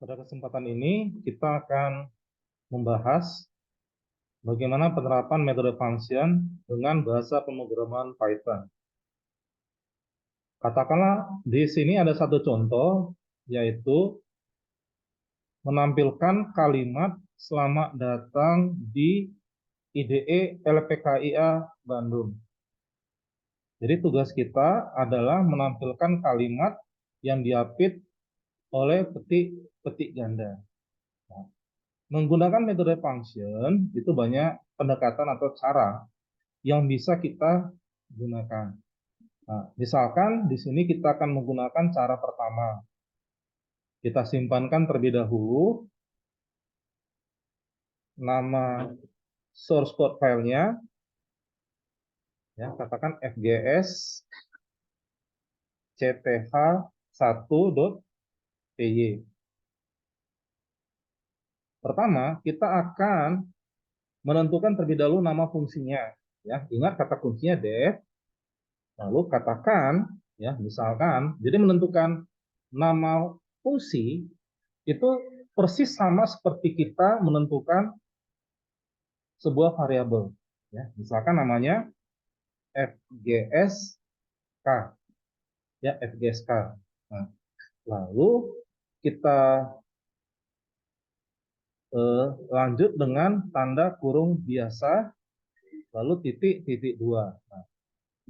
Pada kesempatan ini kita akan membahas bagaimana penerapan metode function dengan bahasa pemrograman Python. Katakanlah di sini ada satu contoh, yaitu menampilkan kalimat selamat datang di IDE LPKIA Bandung. Jadi tugas kita adalah menampilkan kalimat yang diapit oleh petik ganda. Nah, menggunakan metode function itu banyak pendekatan atau cara yang bisa kita gunakan. Nah, misalkan di sini kita akan menggunakan cara pertama. Kita simpankan terlebih dahulu nama source code filenya, ya, katakan fgs cth1.py. Pertama, kita akan menentukan terlebih dahulu nama fungsinya. Ya, ingat kata kuncinya def. Lalu katakan, ya, misalkan, jadi menentukan nama fungsi itu persis sama seperti kita menentukan sebuah variabel. Ya, misalkan namanya fgsk, ya, fgsk. Nah, lalu kita lanjut dengan tanda kurung biasa, lalu titik titik dua. Nah,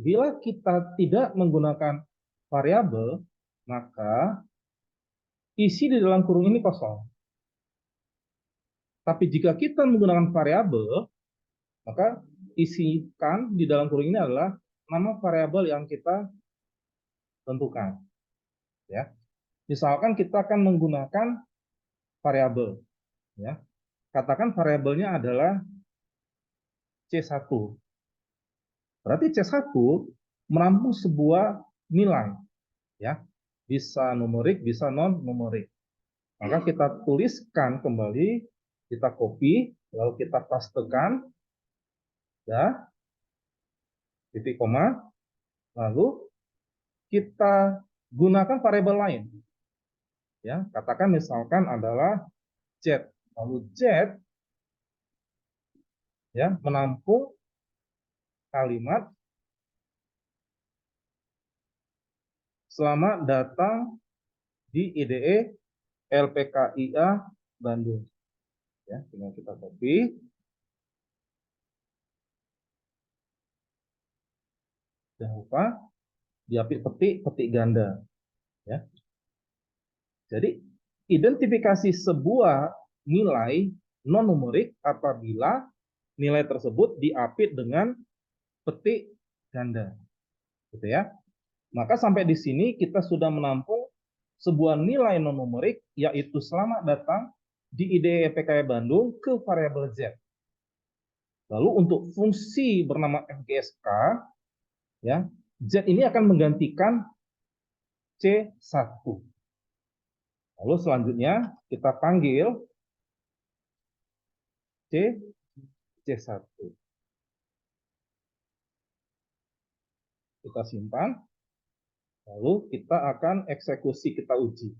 bila kita tidak menggunakan variabel, maka isi di dalam kurung ini kosong. Tapi jika kita menggunakan variabel, maka isikan di dalam kurung ini adalah nama variabel yang kita tentukan. Ya, misalkan kita akan menggunakan variabel. Ya, katakan variabelnya adalah C1. Berarti C1 menampung sebuah nilai. Ya, bisa numerik, bisa non numerik. Maka kita tuliskan kembali, kita copy, lalu kita pastekan, ya, titik koma, lalu kita gunakan variabel lain. Ya, katakan misalkan adalah Z. Lalu Z, ya, menampung kalimat selamat datang di IDE LPKIA Bandung. Ya, tinggal kita copy. Jangan lupa diapit petik ganda. Ya. Jadi identifikasi sebuah nilai non numerik apabila nilai tersebut diapit dengan petik ganda, gitu ya. Maka sampai di sini kita sudah menampung sebuah nilai non numerik, yaitu selamat datang di IDE PKI Bandung ke variabel Z. Lalu untuk fungsi bernama fgsk, ya, Z ini akan menggantikan C1. Lalu selanjutnya kita panggil C1. Kita simpan, lalu kita akan eksekusi, kita uji.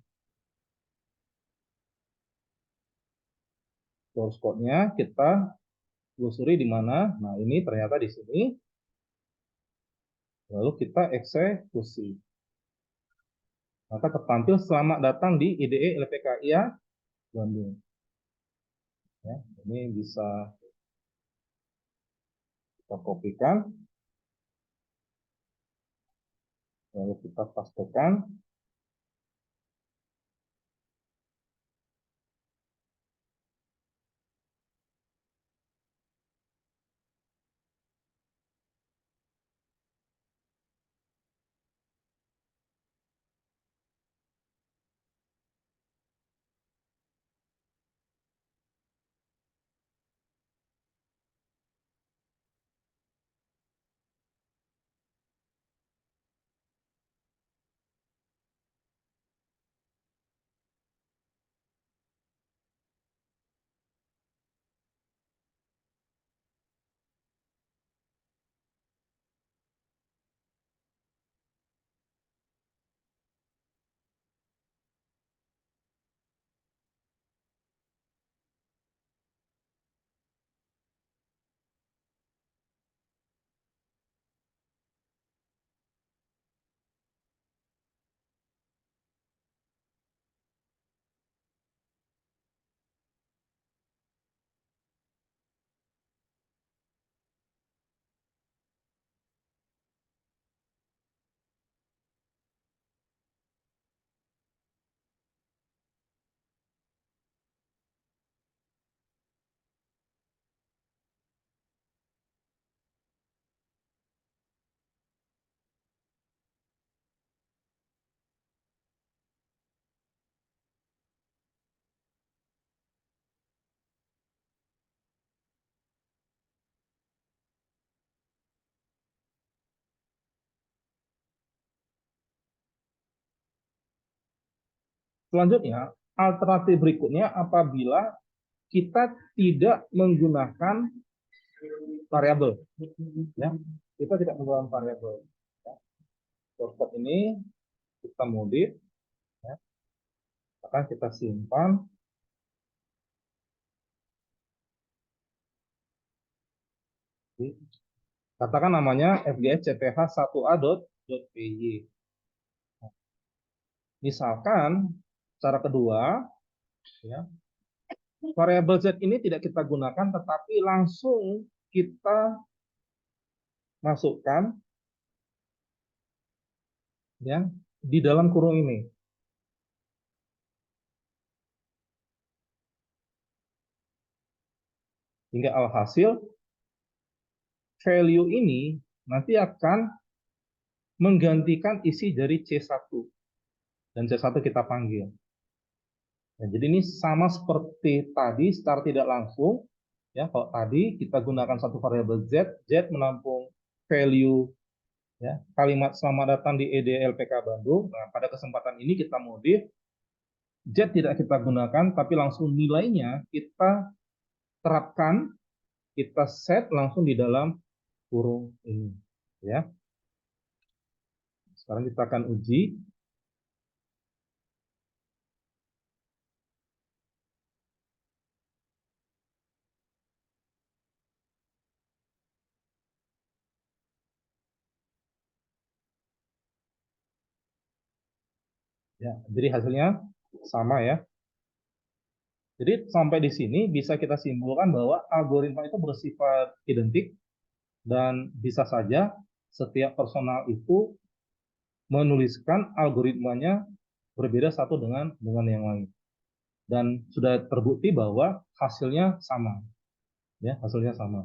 Source code-nya kita telusuri di mana. Nah, ini ternyata di sini. Lalu kita eksekusi. Maka tertampil selamat datang di IDE LPKIA Bandung. Ya, ini bisa kita kopikan, lalu kita pastekan. Selanjutnya, alternatif berikutnya apabila kita tidak menggunakan variabel, ya, kita tidak menggunakan variabel. Ya. Shortcut ini kita modif, ya, akan kita simpan. Katakan namanya fgs.cph1a.py. Misalkan cara kedua, ya, variabel z ini tidak kita gunakan, tetapi langsung kita masukkan, ya, di dalam kurung ini. Hingga alhasil value ini nanti akan menggantikan isi dari C1. Dan C1 kita panggil. Nah, jadi ini sama seperti tadi secara tidak langsung. Ya, kalau tadi kita gunakan satu variabel z, z menampung value, ya, kalimat selamat datang di EDLPK Bandung. Nah, pada kesempatan ini kita modif, z tidak kita gunakan, tapi langsung nilainya kita terapkan, kita set langsung di dalam kurung ini. Ya, sekarang kita akan uji. Ya, jadi hasilnya sama ya. Jadi sampai di sini bisa kita simpulkan bahwa algoritma itu bersifat identik dan bisa saja setiap personal itu menuliskan algoritmanya berbeda satu dengan yang lain. Dan sudah terbukti bahwa hasilnya sama. Ya, hasilnya sama.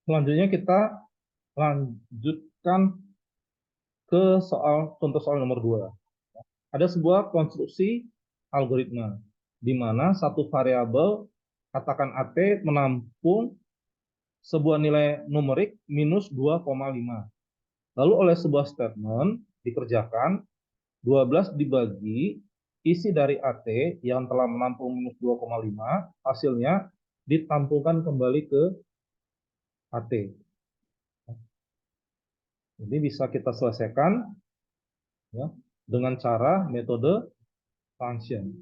Selanjutnya kita lanjutkan ke contoh soal nomor 2. Ada sebuah konstruksi algoritma di mana satu variabel, katakan AT, menampung sebuah nilai numerik minus 2,5. Lalu oleh sebuah statement dikerjakan 12 dibagi isi dari AT yang telah menampung minus 2,5 hasilnya ditampungkan kembali ke AT. Jadi bisa kita selesaikan ya, dengan cara metode function.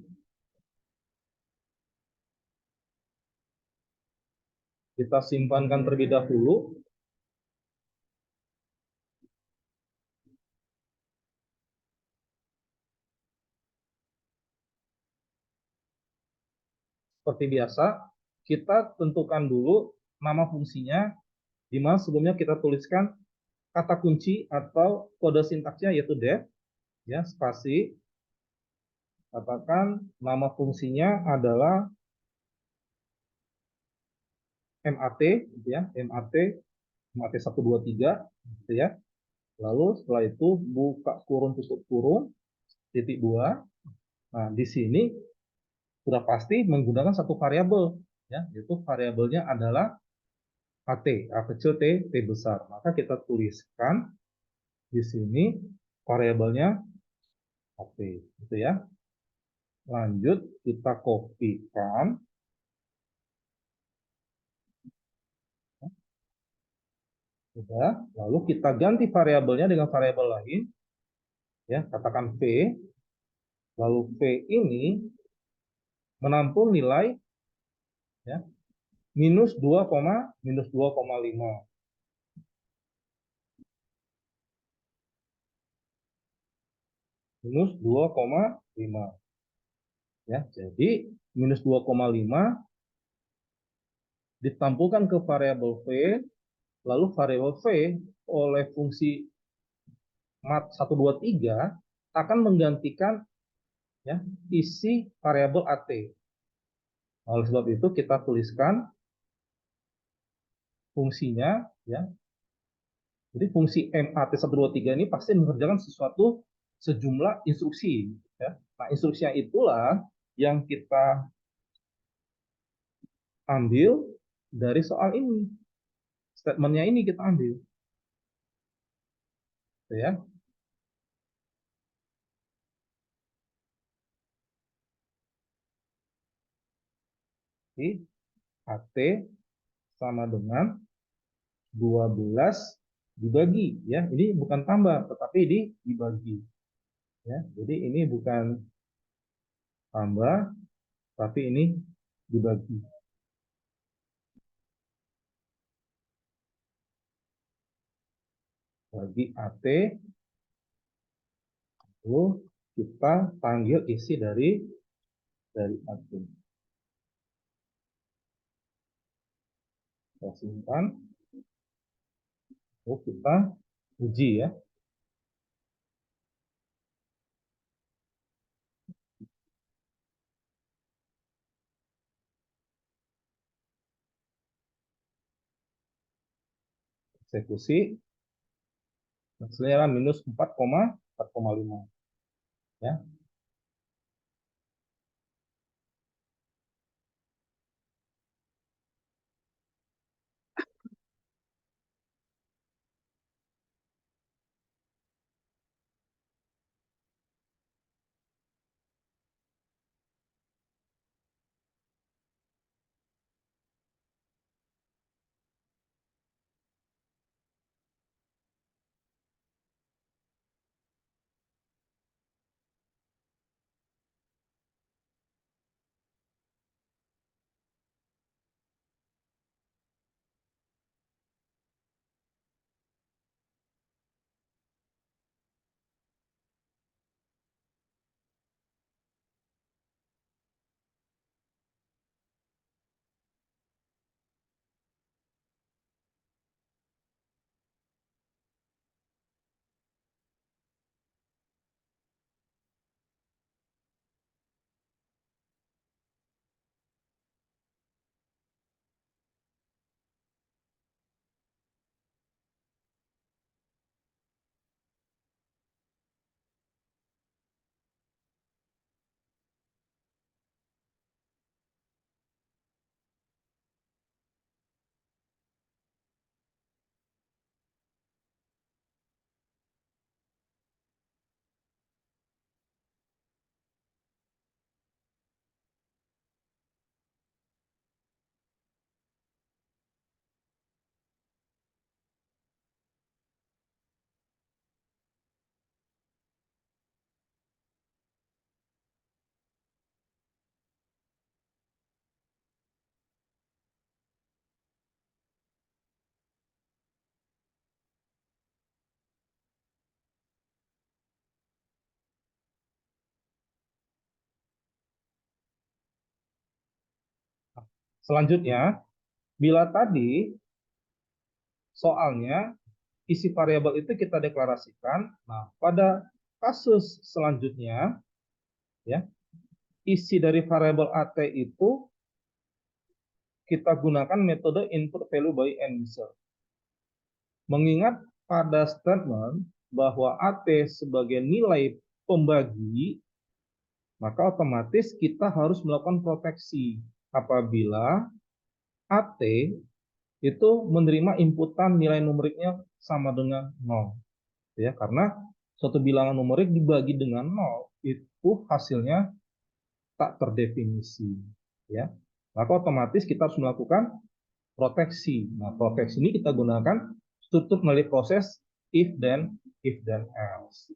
Kita simpankan terlebih dahulu. Seperti biasa, kita tentukan dulu nama fungsinya, di mana sebelumnya kita tuliskan kata kunci atau kode sintaksnya yaitu def, ya, spasi. Katakan nama fungsinya adalah MAT, gitu ya, MAT 123, gitu ya. Lalu setelah itu buka kurung tutup kurung titik dua. Nah, di sini sudah pasti menggunakan satu variabel, ya, yaitu variabelnya adalah AT, A kecil T, T besar. Maka kita tuliskan di sini variabelnya AT, gitu ya. Lanjut kita kopikan, sudah. Lalu kita ganti variabelnya dengan variabel lain, ya, katakan V. Lalu V ini menampung nilai, ya, minus 2,5. Minus 2,5. Ya, jadi minus 2,5 ditampungkan ke variabel V, lalu variabel V oleh fungsi mat 123 akan menggantikan, ya, isi variabel AT. Oleh sebab itu kita tuliskan fungsinya, ya. Jadi fungsi MAT123 ini pasti mengerjakan sesuatu sejumlah instruksi, ya. Nah, instruksinya itulah yang kita ambil dari soal ini. Statementnya ini kita ambil, ya. Jadi AT sama dengan 12 dibagi, ya. Ini bukan tambah tetapi dibagi, ya. Jadi ini bukan tambah tapi ini dibagi. Bagi AT, lalu kita panggil isi dari AT. Kita simpan, lalu kita uji, ya. Eksekusi, hasilnya minus 4,4,5, ya. Selanjutnya, bila tadi soalnya isi variabel itu kita deklarasikan, nah pada kasus selanjutnya, ya, isi dari variabel AT itu kita gunakan metode input value by end user. Mengingat pada statement bahwa AT sebagai nilai pembagi, maka otomatis kita harus melakukan proteksi apabila AT itu menerima inputan nilai numeriknya sama dengan 0. Ya, karena suatu bilangan numerik dibagi dengan 0 itu hasilnya tak terdefinisi. Ya, maka otomatis kita harus melakukan proteksi. Nah, proteksi ini kita gunakan struktur melalui proses if then else.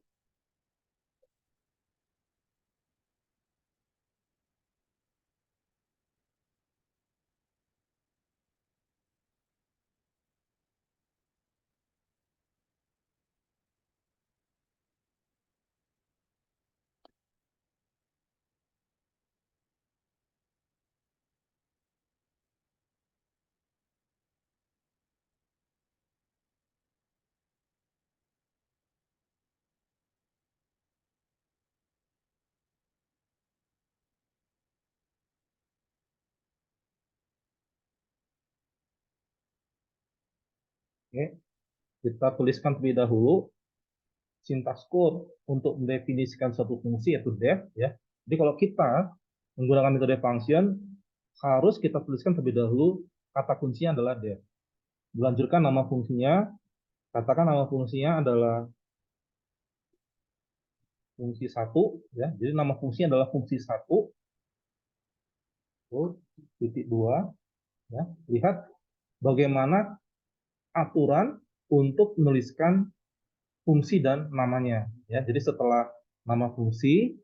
Oke, kita tuliskan terlebih dahulu sintaks code untuk mendefinisikan suatu fungsi yaitu def, ya. Jadi kalau kita menggunakan metode function harus kita tuliskan terlebih dahulu kata kuncinya adalah def. Dilanjutkan nama fungsinya, katakan nama fungsinya adalah fungsi 1, ya. Jadi nama fungsinya adalah fungsi 1, titik 2, ya. Lihat bagaimana aturan untuk menuliskan fungsi dan namanya, ya. Jadi setelah nama fungsi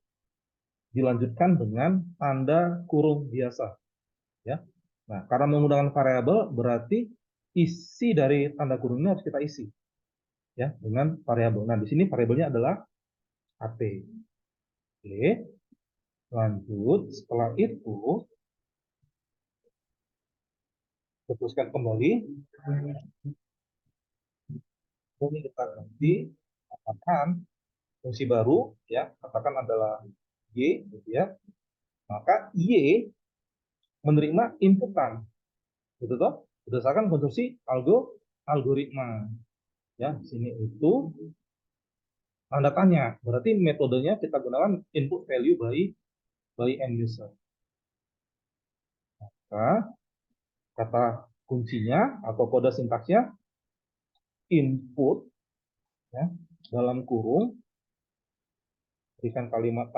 dilanjutkan dengan tanda kurung biasa, ya. Nah, karena menggunakan variabel berarti isi dari tanda kurung ini harus kita isi, ya, dengan variabel. Nah, di sini variabelnya adalah AT. Oke, lanjut. Setelah itu teruskan kembali. Ini kita ganti, katakan fungsi baru, ya, katakan adalah y, gitu ya. Maka y menerima inputan, gitu toh, berdasarkan konstruksi algoritma. Ya, di sini itu tanda tanya. Berarti metodenya kita gunakan input value by end user. Maka kata kuncinya atau kode sintaksnya input, ya, dalam kurung berikan kalimat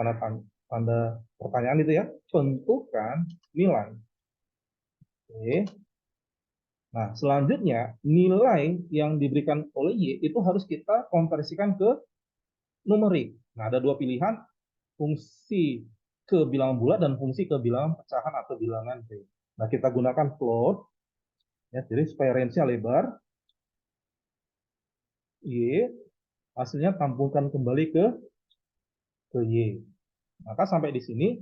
tanda pertanyaan itu, ya, tentukan nilai. Oke. Nah, selanjutnya nilai yang diberikan oleh Y itu harus kita konversikan ke numerik. Nah, ada dua pilihan, fungsi ke bilangan bulat dan fungsi ke bilangan pecahan atau bilangan B. Nah, kita gunakan float, ya, jadi supaya range-nya lebar. Y, hasilnya tampungkan kembali ke Y. Maka sampai di sini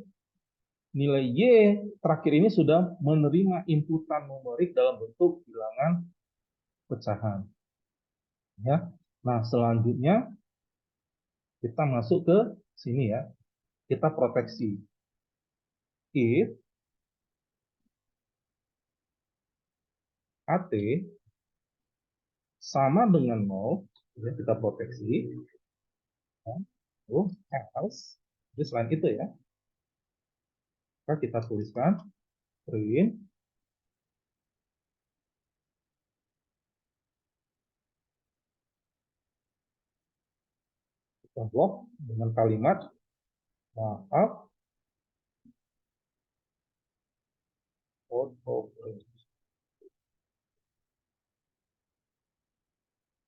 nilai Y terakhir ini sudah menerima inputan numerik dalam bentuk bilangan pecahan. Ya. Nah, selanjutnya kita masuk ke sini, ya. Kita proteksi. If AT sama dengan 0, ya, kita proteksi. Else. Jadi selain itu, ya, maka kita tuliskan print kita blok dengan kalimat maaf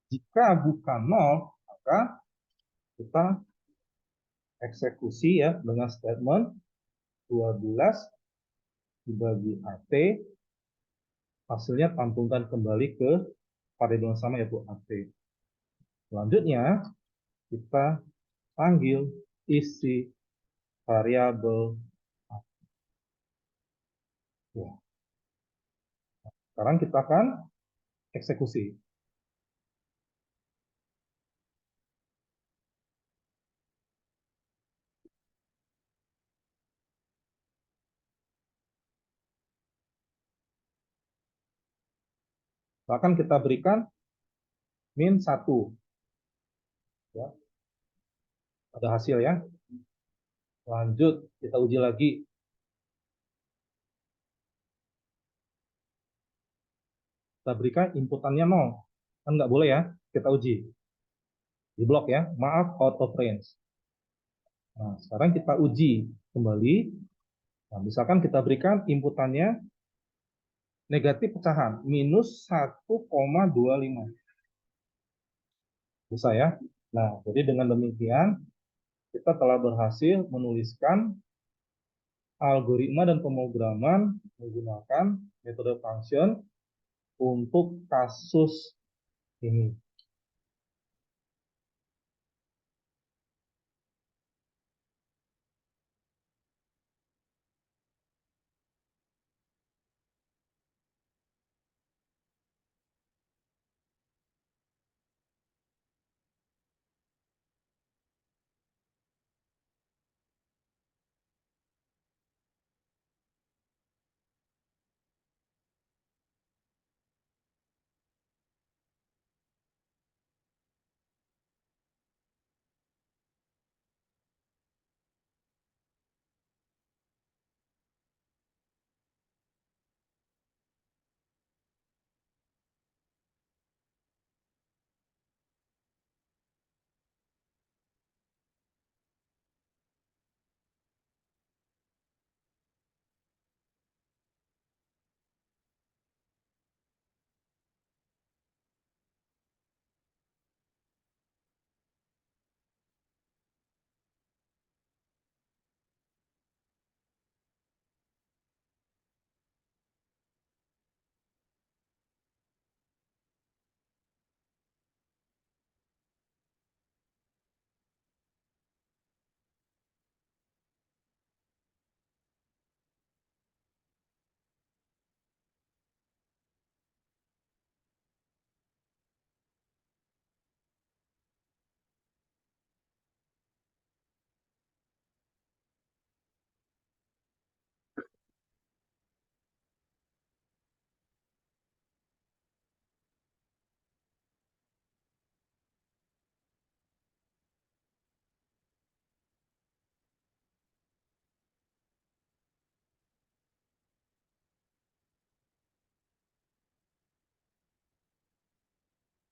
jika bukan 0, maka kita eksekusi, ya, dengan statement 12 dibagi AT, hasilnya tampungkan kembali ke variabel yang sama yaitu AT. Selanjutnya kita panggil isi variabel AT. Ya. Sekarang kita akan eksekusi. Akan kita berikan min 1. Ya, ada hasil ya. Lanjut, kita uji lagi. Kita berikan inputannya 0. Kan nggak boleh ya, kita uji. Di blok ya, maaf out of range. Nah, sekarang kita uji kembali. Nah, misalkan kita berikan inputannya negatif pecahan, minus 1,25. Bisa ya? Nah, jadi dengan demikian, kita telah berhasil menuliskan algoritma dan pemrograman menggunakan metode function untuk kasus ini.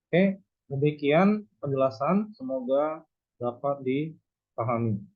Oke, demikian penjelasan. Semoga dapat dipahami.